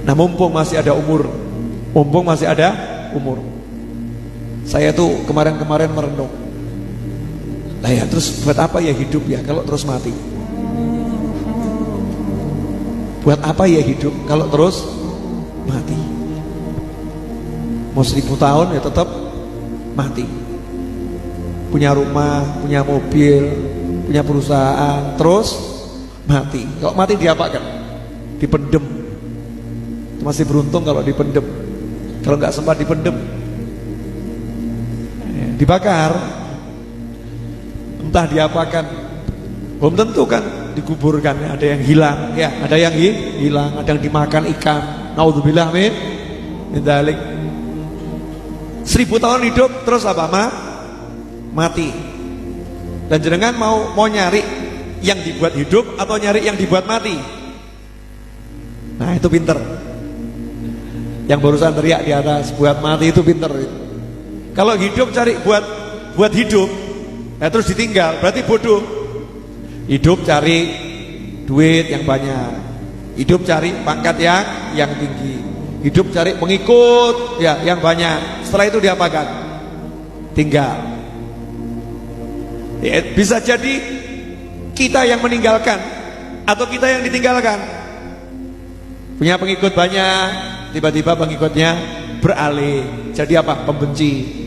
Nah, mumpung masih ada umur, saya tuh kemarin-kemarin merenung, lah ya terus buat apa ya hidup ya kalau terus mati? Buat apa ya hidup kalau terus mati? Mau 1000 tahun ya tetap mati. Punya rumah, punya mobil, punya perusahaan, terus mati. Kalau mati diapakan? Dipendem. Masih beruntung kalau dipendem. Kalau nggak sempat dipendem, dibakar. Entah diapakan. Belum tentu kan dikuburkan. Ada yang hilang, ya, ada yang hilang, ada yang dimakan ikan. Naudzubillah min dzalik. 1000 tahun hidup terus apa? Mati. Dan jenengan mau nyari yang dibuat hidup atau nyari yang dibuat mati? Nah, itu pinter. Yang barusan teriak di atas buat mati itu pinter. Kalau hidup cari buat hidup, nah terus ditinggal, berarti bodoh. Hidup cari duit yang banyak, hidup cari pangkat yang tinggi, hidup cari pengikut ya yang banyak. Setelah itu diapakan? Tinggal. Ya, bisa jadi kita yang meninggalkan atau kita yang ditinggalkan. Punya pengikut banyak, tiba-tiba pengikutnya beralih jadi apa? Pembenci.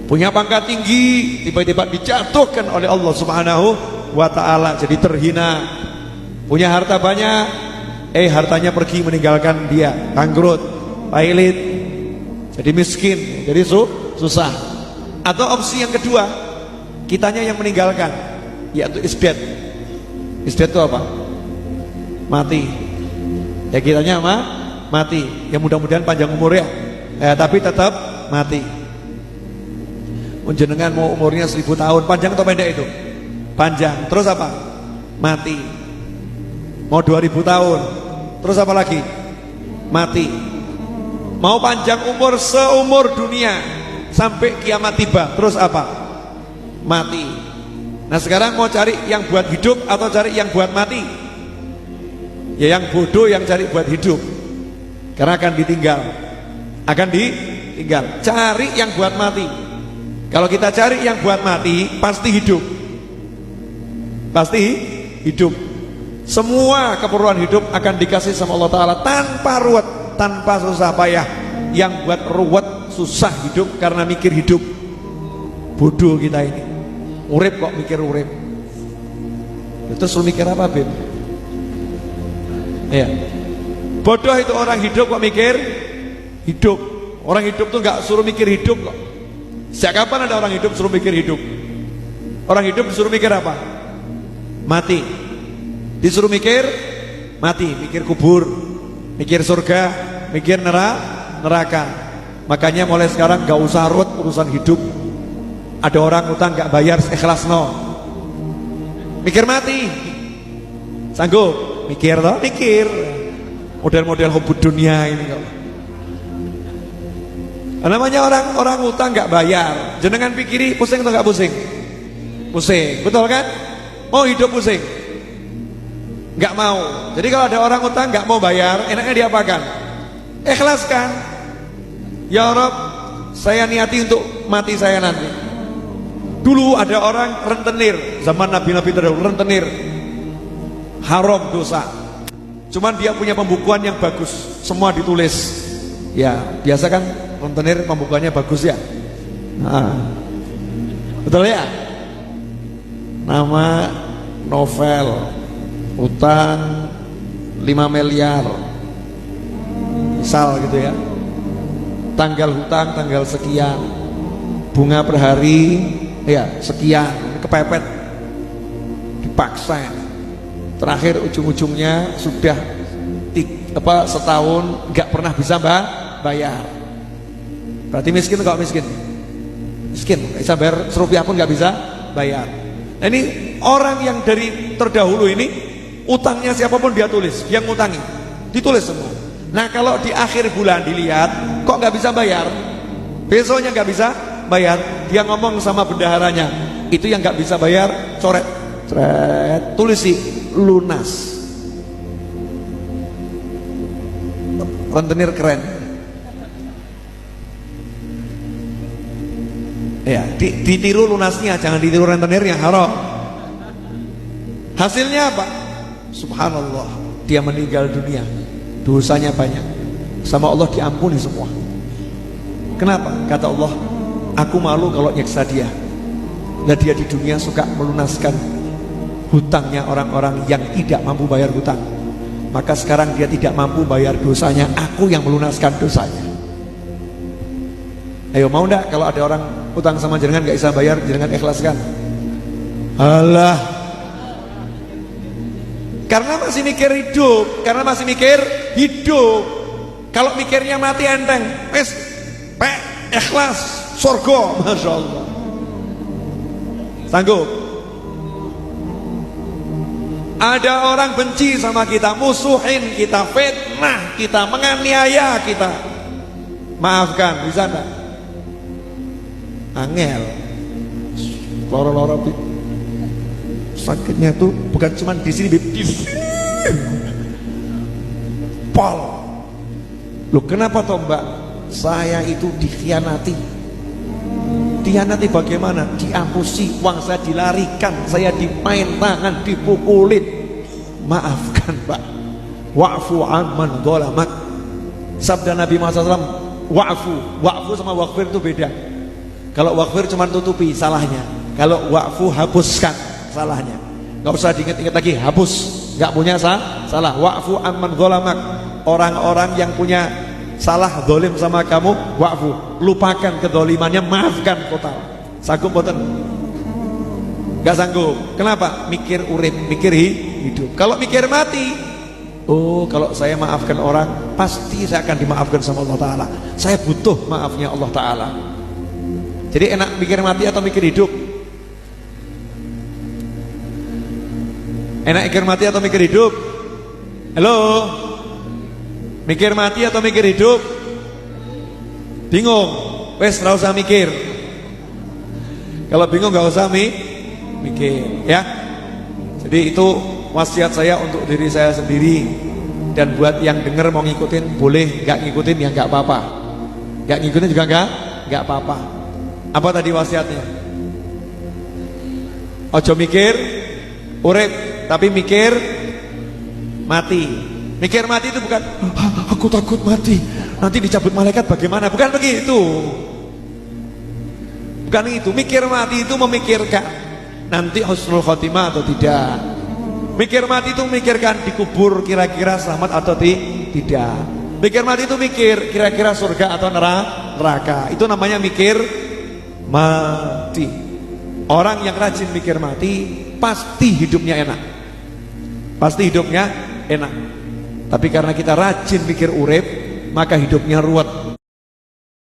Punya pangkat tinggi, tiba-tiba dijatuhkan oleh Allah Subhanahu wa ta'ala jadi terhina. Punya harta banyak, hartanya pergi meninggalkan dia, bangkrut, pailit, jadi miskin, jadi susah. Atau opsi yang kedua, kitanya yang meninggalkan, yaitu isdet. Isdet itu apa? Mati. Ya kitanya mati. Ya mudah-mudahan panjang umur ya, tapi tetap mati. Jenengan mau umurnya 1000 tahun, panjang atau pendek itu? Panjang. Terus apa? Mati. Mau 2000 tahun, terus apa lagi? Mati. Mau panjang umur seumur dunia sampai kiamat tiba, terus apa? Mati. Nah sekarang mau cari yang buat hidup atau cari yang buat mati? Ya yang bodoh yang cari buat hidup, karena akan ditinggal. Cari yang buat mati. Kalau kita cari yang buat mati, pasti hidup. Semua keperluan hidup akan dikasih sama Allah Ta'ala tanpa ruwet, tanpa susah payah. Yang buat ruwet, susah hidup karena mikir hidup. Bodoh kita ini. Urip kok mikir urip. Terus lu mikir apa, Bim? Ya. Bodoh itu orang hidup kok mikir hidup. Orang hidup tuh nggak suruh mikir hidup kok. Sejak kapan ada orang hidup suruh mikir hidup? Orang hidup disuruh mikir apa? Mati. Disuruh mikir mati, mikir kubur, mikir surga, mikir neraka. Makanya mulai sekarang gak usah ruwet urusan hidup. Ada orang utang gak bayar, ikhlas no. Mikir mati. Sanggup? Mikir toh? Mikir. Model-model hubud dunia ini kok. Namanya orang utang gak bayar. Jenengan pikiri pusing atau gak pusing? Pusing, betul kan? Mau hidup pusing? Gak mau. Jadi kalau ada orang utang gak mau bayar, enaknya diapakan? Ikhlaskan. Ya Rabb, saya niati untuk mati saya nanti. Dulu ada orang rentenir, zaman nabi-nabi terdahulu rentenir, haram dosa. Cuman dia punya pembukuan yang bagus, semua ditulis. Ya biasa kan rentenir pembukuannya bagus ya. Betul ya. Nama novel, utang 5 miliar, misal gitu ya. Tanggal hutang tanggal sekian, bunga per hari ya sekian, kepepet, dipaksa. Terakhir ujung-ujungnya sudah setahun nggak pernah bisa bayar. Berarti miskin atau miskin? Miskin, bisa bayar serupiah pun nggak bisa bayar. Nah ini orang yang dari terdahulu ini utangnya siapapun dia tulis, yang ngutangi ditulis semua. Nah kalau di akhir bulan dilihat kok nggak bisa bayar, besoknya nggak bisa bayar, dia ngomong sama bendaharanya, itu yang nggak bisa bayar coret, tulis sih lunas. rentenir keren. Ya, ditiru lunasnya, jangan ditiru rentenirnya, haram. Hasilnya apa? Subhanallah, dia meninggal dunia, dosanya banyak, sama Allah diampuni semua. Kenapa? Kata Allah, aku malu kalau nyiksa dia. Nah, dia di dunia suka melunaskan hutangnya orang-orang yang tidak mampu bayar hutang. Maka sekarang dia tidak mampu bayar dosanya, aku yang melunaskan dosanya. Ayo, mau enggak kalau ada orang hutang sama jenengan gak bisa bayar, jenengan ikhlaskan? Alah, karena masih mikir hidup, karena masih mikir hidup. Kalau mikirnya mati enteng, wes, ikhlas, surga, masya Allah. Sanggup? Ada orang benci sama kita, musuhin kita, fitnah kita, menganiaya kita, maafkan, bisa enggak? Angel, loro-loro sakitnya tuh bukan cuma di sini, di sini. Pol. Loh, kenapa toh Mbak? Saya itu dikhianati. Dikhianati bagaimana? Diampusi, uang saya dilarikan, saya dimain tangan, dipukulin. Maafkan Mbak. Wa'fu amman dhalamak. Sabda Nabi Muhammad SAW, wa'fu sama wa'fir itu beda. Kalau wa'fir cuma tutupi salahnya, kalau wa'fu hapuskan salahnya. Gak usah diingat-ingat lagi, hapus, gak punya salah. Wa'fu amman dhalamak. Orang-orang yang punya salah dolim sama kamu, wa'fu, lupakan kedolimannya, maafkan total. Sanggup boten? Gak sanggup. Kenapa? Mikir urip, mikir hidup. Kalau mikir mati, oh, kalau saya maafkan orang, pasti saya akan dimaafkan sama Allah Ta'ala. Saya butuh maafnya Allah Ta'ala. Jadi enak mikir mati atau mikir hidup? Enak mikir mati atau mikir hidup? Halo? Mikir mati atau mikir hidup? Bingung? Wes, gak usah mikir. Kalau bingung gak usah mikir, ya. Jadi itu wasiat saya untuk diri saya sendiri. Dan buat yang denger mau ngikutin boleh, gak ngikutin ya gak apa-apa. Gak ngikutin juga gak apa-apa. Apa tadi wasiatnya? Ojo mikir urip, tapi mikir mati. Mikir mati itu bukan aku takut mati, nanti dicabut malaikat bagaimana, bukan begitu. Bukan itu. Mikir mati itu memikirkan nanti husnul khotimah atau tidak. Mikir mati itu memikirkan dikubur kira-kira selamat atau tidak. Mikir mati itu mikir kira-kira surga atau neraka. Itu namanya mikir mati. Orang yang rajin mikir mati pasti hidupnya enak. Pasti hidupnya enak. Tapi karena kita rajin mikir urip, maka hidupnya ruwet.